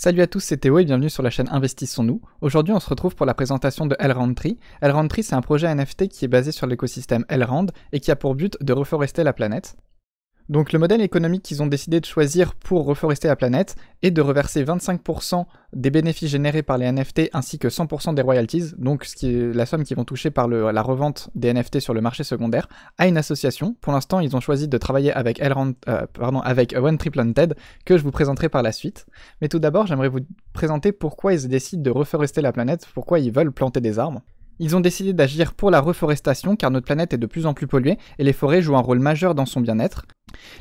Salut à tous, c'est Théo et bienvenue sur la chaîne Investissons-nous. Aujourd'hui, on se retrouve pour la présentation de Elrond Tree. Elrond Tree, c'est un projet NFT qui est basé sur l'écosystème Elrond et qui a pour but de reforester la planète. Donc le modèle économique qu'ils ont décidé de choisir pour reforester la planète est de reverser 25% des bénéfices générés par les NFT ainsi que 100% des royalties, donc ce qui est la somme qu'ils vont toucher par la revente des NFT sur le marché secondaire, à une association. Pour l'instant, ils ont choisi de travailler avec avec One Tree Planted, que je vous présenterai par la suite. Mais tout d'abord, j'aimerais vous présenter pourquoi ils décident de reforester la planète, pourquoi ils veulent planter des arbres. Ils ont décidé d'agir pour la reforestation car notre planète est de plus en plus polluée et les forêts jouent un rôle majeur dans son bien-être.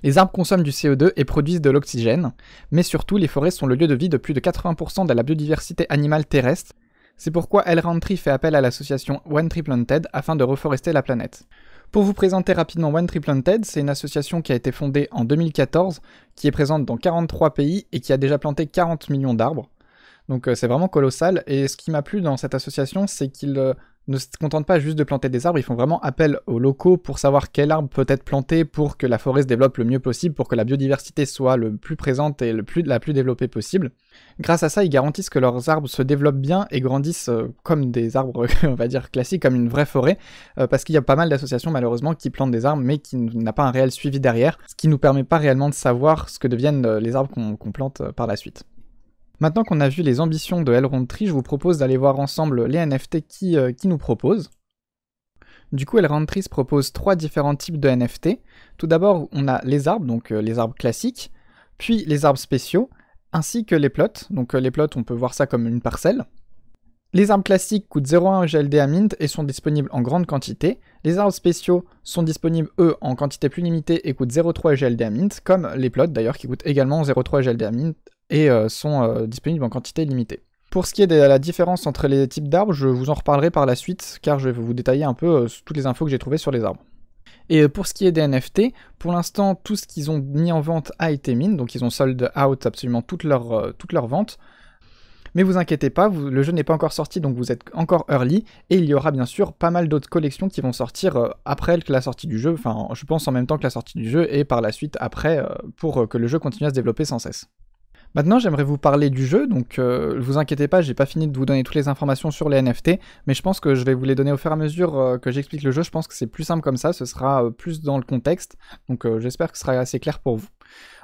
Les arbres consomment du CO2 et produisent de l'oxygène, mais surtout les forêts sont le lieu de vie de plus de 80% de la biodiversité animale terrestre. C'est pourquoi Elrond Tree fait appel à l'association One Tree Planted afin de reforester la planète. Pour vous présenter rapidement One Tree Planted, c'est une association qui a été fondée en 2014, qui est présente dans 43 pays et qui a déjà planté 40 millions d'arbres. Donc c'est vraiment colossal, et ce qui m'a plu dans cette association, c'est qu'ils ne se contentent pas juste de planter des arbres, ils font vraiment appel aux locaux pour savoir quel arbre peut être planté pour que la forêt se développe le mieux possible, pour que la biodiversité soit le plus présente et la plus développée possible. Grâce à ça, ils garantissent que leurs arbres se développent bien et grandissent comme des arbres, on va dire, classiques, comme une vraie forêt, parce qu'il y a pas mal d'associations malheureusement qui plantent des arbres mais qui n'a pas un réel suivi derrière, ce qui nous permet pas réellement de savoir ce que deviennent les arbres qu'on plante par la suite. Maintenant qu'on a vu les ambitions de Elrond Tree, je vous propose d'aller voir ensemble les NFT qui nous proposent. Du coup, Elrond Tree se propose 3 différents types de NFT. Tout d'abord, on a les arbres, donc les arbres classiques, puis les arbres spéciaux, ainsi que les plots. Donc les plots, on peut voir ça comme une parcelle. Les arbres classiques coûtent 0,1 EGLD à mint et sont disponibles en grande quantité. Les arbres spéciaux sont disponibles, eux, en quantité plus limitée et coûtent 0,3 EGLD à mint, comme les plots d'ailleurs, qui coûtent également 0,3 EGLD à mint et sont disponibles en quantité limitée. Pour ce qui est de la différence entre les types d'arbres, je vous en reparlerai par la suite, car je vais vous détailler un peu toutes les infos que j'ai trouvées sur les arbres. Et pour ce qui est des NFT, pour l'instant, tout ce qu'ils ont mis en vente a été mint, donc ils ont sold out absolument toutes leurs ventes. Mais vous inquiétez pas, le jeu n'est pas encore sorti, donc vous êtes encore early, et il y aura bien sûr pas mal d'autres collections qui vont sortir après la sortie du jeu, enfin je pense en même temps que la sortie du jeu, et par la suite après, pour que le jeu continue à se développer sans cesse. Maintenant, j'aimerais vous parler du jeu, donc vous inquiétez pas, j'ai pas fini de vous donner toutes les informations sur les NFT, mais je pense que je vais vous les donner au fur et à mesure que j'explique le jeu. Je pense que c'est plus simple comme ça, ce sera plus dans le contexte, donc j'espère que ce sera assez clair pour vous.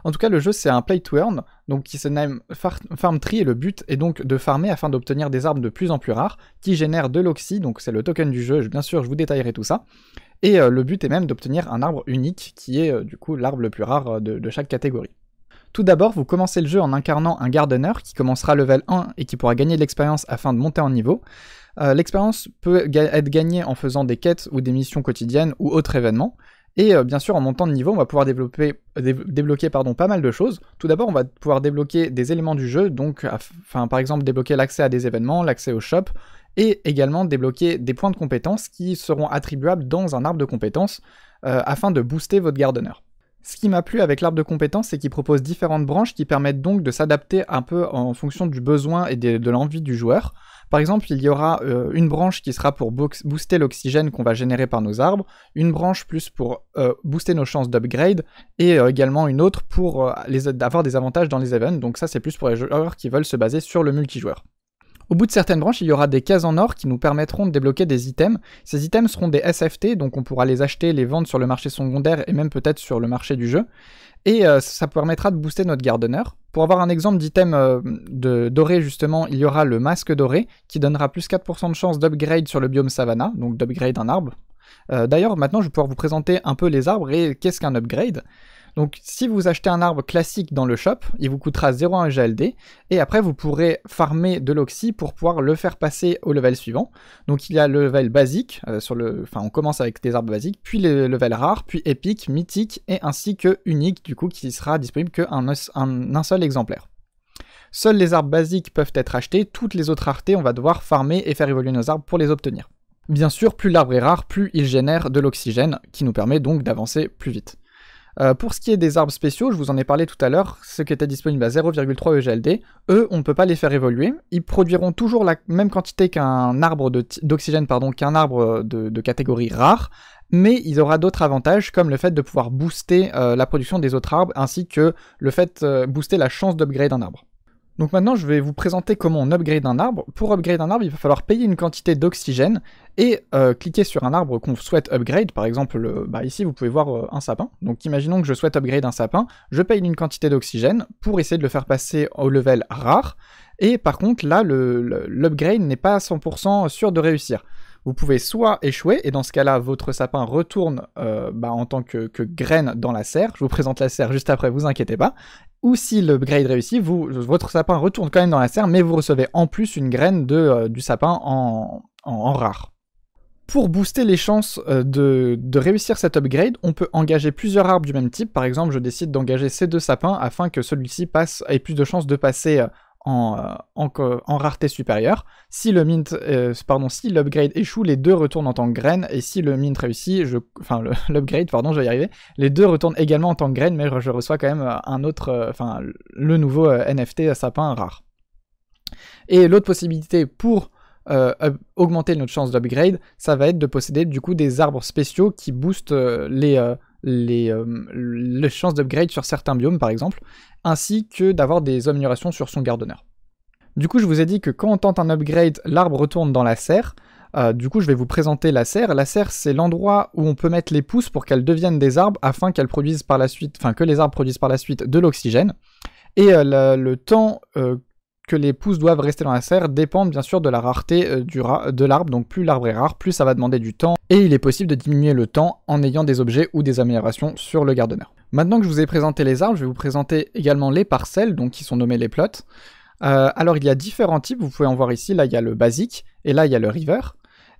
En tout cas, le jeu c'est un play to earn, donc qui se nomme Farm Tree, et le but est donc de farmer afin d'obtenir des arbres de plus en plus rares, qui génèrent de l'oxy, donc c'est le token du jeu, bien sûr je vous détaillerai tout ça, et le but est même d'obtenir un arbre unique, qui est du coup l'arbre le plus rare de chaque catégorie. Tout d'abord, vous commencez le jeu en incarnant un gardener qui commencera level 1 et qui pourra gagner de l'expérience afin de monter en niveau. L'expérience peut être gagnée en faisant des quêtes ou des missions quotidiennes ou autres événements. Et bien sûr, en montant de niveau, on va pouvoir débloquer pas mal de choses. Tout d'abord, on va pouvoir débloquer des éléments du jeu, donc par exemple débloquer l'accès à des événements, l'accès au shop, et également débloquer des points de compétences qui seront attribuables dans un arbre de compétences afin de booster votre gardener. Ce qui m'a plu avec l'arbre de compétences, c'est qu'il propose différentes branches qui permettent donc de s'adapter un peu en fonction du besoin et de l'envie du joueur. Par exemple, il y aura une branche qui sera pour booster l'oxygène qu'on va générer par nos arbres, une branche plus pour booster nos chances d'upgrade, et également une autre pour avoir des avantages dans les events, donc ça c'est plus pour les joueurs qui veulent se baser sur le multijoueur. Au bout de certaines branches, il y aura des cases en or qui nous permettront de débloquer des items. Ces items seront des SF-T, donc on pourra les acheter, les vendre sur le marché secondaire et même peut-être sur le marché du jeu. Et ça permettra de booster notre gardener. Pour avoir un exemple d'item doré justement, il y aura le masque doré qui donnera plus 4% de chance d'upgrade sur le biome Savannah, donc d'upgrade un arbre. D'ailleurs, maintenant je vais pouvoir vous présenter un peu les arbres et qu'est-ce qu'un upgrade. Donc si vous achetez un arbre classique dans le shop, il vous coûtera 0,1 EGLD, et après vous pourrez farmer de l'oxy pour pouvoir le faire passer au level suivant. Donc il y a le level basique, on commence avec des arbres basiques, puis les levels rares, puis épique, mythique, et ainsi que unique, du coup qui sera disponible qu'un seul exemplaire. Seuls les arbres basiques peuvent être achetés, toutes les autres raretés on va devoir farmer et faire évoluer nos arbres pour les obtenir. Bien sûr, plus l'arbre est rare, plus il génère de l'oxygène, qui nous permet donc d'avancer plus vite. Pour ce qui est des arbres spéciaux, je vous en ai parlé tout à l'heure, ceux qui étaient disponibles à 0,3 EGLD, eux, on ne peut pas les faire évoluer. Ils produiront toujours la même quantité qu'un arbre d'oxygène, qu'un arbre de catégorie rare, mais il aura d'autres avantages, comme le fait de pouvoir booster la production des autres arbres, ainsi que le fait de booster la chance d'upgrade d'un arbre. Donc maintenant, je vais vous présenter comment on upgrade un arbre. Pour upgrade un arbre, il va falloir payer une quantité d'oxygène et cliquer sur un arbre qu'on souhaite upgrade. Par exemple, ici, vous pouvez voir un sapin. Donc imaginons que je souhaite upgrade un sapin, je paye une quantité d'oxygène pour essayer de le faire passer au level rare. Et par contre, là, l'upgrade n'est pas à 100% sûr de réussir. Vous pouvez soit échouer, et dans ce cas-là, votre sapin retourne en tant que graine dans la serre. Je vous présente la serre juste après, vous inquiétez pas. Ou si l'upgrade réussit, votre sapin retourne quand même dans la serre, mais vous recevez en plus une graine du sapin en rare. Pour booster les chances de réussir cet upgrade, on peut engager plusieurs arbres du même type. Par exemple, je décide d'engager ces 2 sapins afin que celui-ci ait plus de chances de passer en rareté supérieure. Si l'upgrade échoue, les 2 retournent en tant que graines, et si le mint réussit, l'upgrade, pardon, je vais y arriver, les 2 retournent également en tant que graines, mais je reçois quand même le nouveau NFT sapin rare. Et l'autre possibilité pour augmenter notre chance d'upgrade, ça va être de posséder du coup des arbres spéciaux qui boostent les chances d'upgrade sur certains biomes par exemple, ainsi que d'avoir des améliorations sur son gardeneur. Du coup, je vous ai dit que quand on tente un upgrade, l'arbre retourne dans la serre. Du coup, je vais vous présenter la serre. La serre, c'est l'endroit où on peut mettre les pousses pour qu'elles deviennent des arbres afin qu'elles produisent par la suite, que les arbres produisent par la suite de l'oxygène. Et le temps que les pousses doivent rester dans la serre dépendent bien sûr de la rareté de l'arbre, donc plus l'arbre est rare, plus ça va demander du temps, et il est possible de diminuer le temps en ayant des objets ou des améliorations sur le gardeneur. Maintenant que je vous ai présenté les arbres, je vais vous présenter également les parcelles, donc qui sont nommées les plots. Alors il y a différents types, vous pouvez en voir ici, là il y a le basique, et là il y a le river.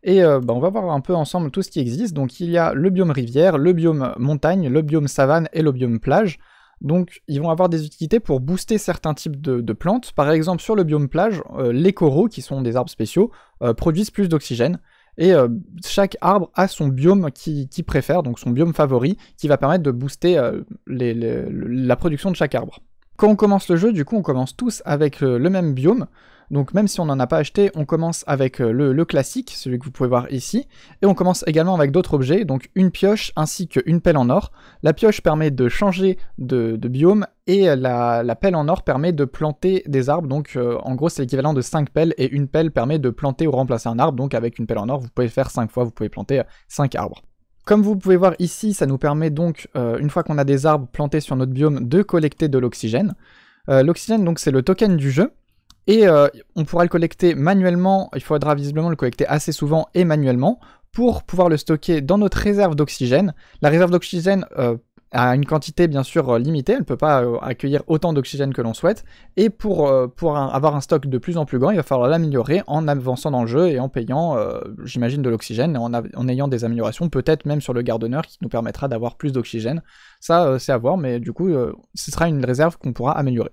Et on va voir un peu ensemble tout ce qui existe. Donc il y a le biome rivière, le biome montagne, le biome savane et le biome plage. Donc ils vont avoir des utilités pour booster certains types de plantes. Par exemple sur le biome plage, les coraux, qui sont des arbres spéciaux, produisent plus d'oxygène. Et chaque arbre a son biome qu'il préfère, donc son biome favori, qui va permettre de booster la production de chaque arbre. Quand on commence le jeu, du coup on commence tous avec le même biome. Donc même si on n'en a pas acheté, on commence avec le classique, celui que vous pouvez voir ici, et on commence également avec d'autres objets, donc une pioche ainsi qu'une pelle en or. La pioche permet de changer de biome, et la pelle en or permet de planter des arbres, donc en gros c'est l'équivalent de 5 pelles, et une pelle permet de planter ou remplacer un arbre, donc avec une pelle en or vous pouvez faire 5 fois, vous pouvez planter 5 arbres. Comme vous pouvez voir ici, ça nous permet donc, une fois qu'on a des arbres plantés sur notre biome, de collecter de l'oxygène. L'oxygène donc c'est le token du jeu, et on pourra le collecter manuellement, il faudra visiblement le collecter assez souvent et manuellement, pour pouvoir le stocker dans notre réserve d'oxygène. La réserve d'oxygène a une quantité bien sûr limitée, elle ne peut pas accueillir autant d'oxygène que l'on souhaite, et pour avoir un stock de plus en plus grand, il va falloir l'améliorer en avançant dans le jeu et en payant, j'imagine, de l'oxygène, et en ayant des améliorations, peut-être même sur le gardeneur, qui nous permettra d'avoir plus d'oxygène. Ça, c'est à voir, mais du coup, ce sera une réserve qu'on pourra améliorer.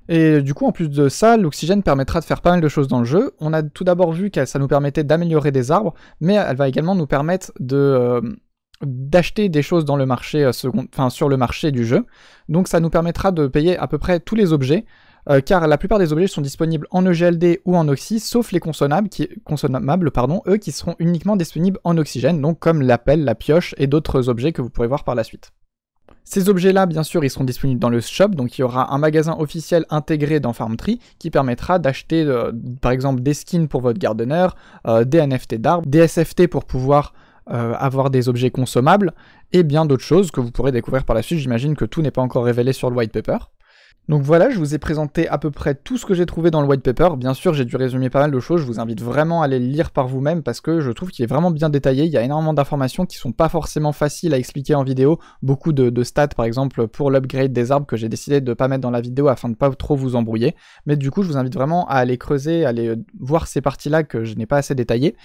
Et du coup, en plus de ça, l'oxygène permettra de faire pas mal de choses dans le jeu. On a tout d'abord vu que ça nous permettait d'améliorer des arbres, mais elle va également nous permettre d'acheter des choses dans le marché sur le marché du jeu. Donc ça nous permettra de payer à peu près tous les objets, car la plupart des objets sont disponibles en EGLD ou en Oxy, sauf les consommables, eux qui seront uniquement disponibles en oxygène, donc comme la pelle, la pioche et d'autres objets que vous pourrez voir par la suite. Ces objets-là, bien sûr, ils seront disponibles dans le shop, donc il y aura un magasin officiel intégré dans Farmtree qui permettra d'acheter, par exemple, des skins pour votre gardeneur, des NFT d'arbres, des SFT pour pouvoir avoir des objets consommables, et bien d'autres choses que vous pourrez découvrir par la suite. J'imagine que tout n'est pas encore révélé sur le white paper. Donc voilà, je vous ai présenté à peu près tout ce que j'ai trouvé dans le white paper. Bien sûr, j'ai dû résumer pas mal de choses, je vous invite vraiment à aller le lire par vous-même parce que je trouve qu'il est vraiment bien détaillé. Il y a énormément d'informations qui sont pas forcément faciles à expliquer en vidéo. Beaucoup de stats, par exemple, pour l'upgrade des arbres que j'ai décidé de pas mettre dans la vidéo afin de pas trop vous embrouiller. Mais du coup, je vous invite vraiment à aller creuser, à aller voir ces parties-là que je n'ai pas assez détaillées.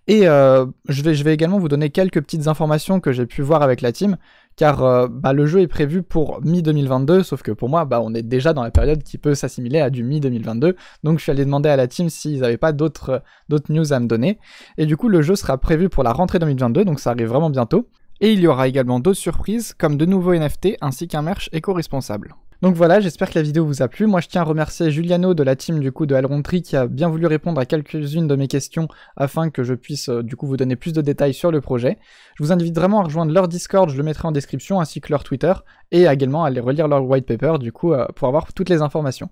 Et je vais également vous donner quelques petites informations que j'ai pu voir avec la team, car le jeu est prévu pour mi-2022, sauf que pour moi, on est déjà dans la période qui peut s'assimiler à du mi-2022, donc je suis allé demander à la team s'ils n'avaient pas d'autres news à me donner, et du coup le jeu sera prévu pour la rentrée 2022, donc ça arrive vraiment bientôt, et il y aura également d'autres surprises, comme de nouveaux NFT, ainsi qu'un merch éco-responsable. Donc voilà, j'espère que la vidéo vous a plu. Moi je tiens à remercier Juliano de la team du coup de Elrond Tree qui a bien voulu répondre à quelques-unes de mes questions afin que je puisse du coup vous donner plus de détails sur le projet. Je vous invite vraiment à rejoindre leur Discord, je le mettrai en description, ainsi que leur Twitter, et également à aller relire leur white paper du coup pour avoir toutes les informations.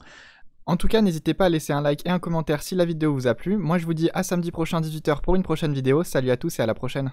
En tout cas, n'hésitez pas à laisser un like et un commentaire si la vidéo vous a plu. Moi je vous dis à samedi prochain 18 h pour une prochaine vidéo. Salut à tous et à la prochaine.